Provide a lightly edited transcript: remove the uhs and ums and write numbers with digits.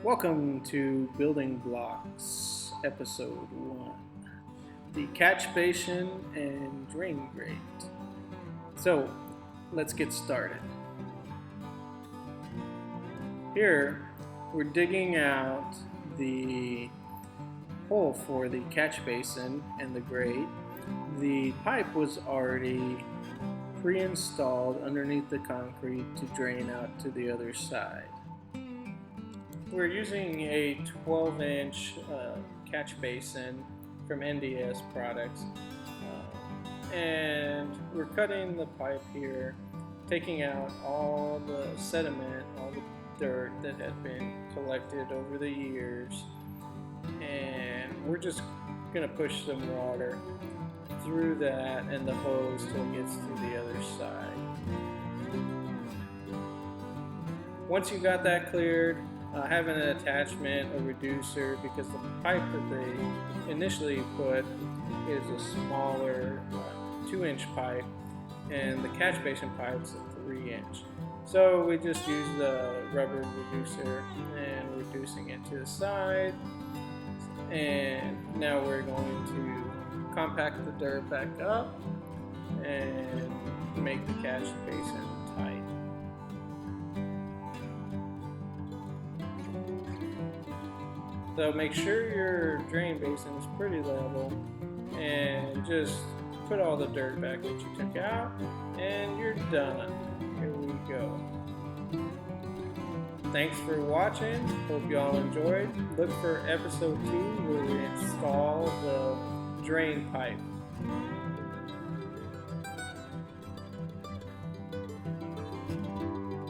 Welcome to Building Blocks, Episode 1, the catch basin and drain grate. So, let's get started. Here, we're digging out the hole for the catch basin and the grate. The pipe was already pre-installed underneath the concrete to drain out to the other side. We're using a 12-inch catch basin from NDS Products, and we're cutting the pipe here, taking out all the sediment, all the dirt that had been collected over the years, and we're just going to push some water through that and the hose till it gets to the other side. Once you got that cleared, have an attachment, a reducer, because the pipe that they initially put is a smaller 2-inch pipe, and the catch basin pipe is a 3-inch. So we just use the rubber reducer and reducing it to the side, and now we're going to compact the dirt back up and make the catch basin tight. So make sure your drain basin is pretty level and just put all the dirt back that you took out and you're done. Here we go. Thanks for watching. Hope you all enjoyed. Look for episode 2 where we install the drain pipe.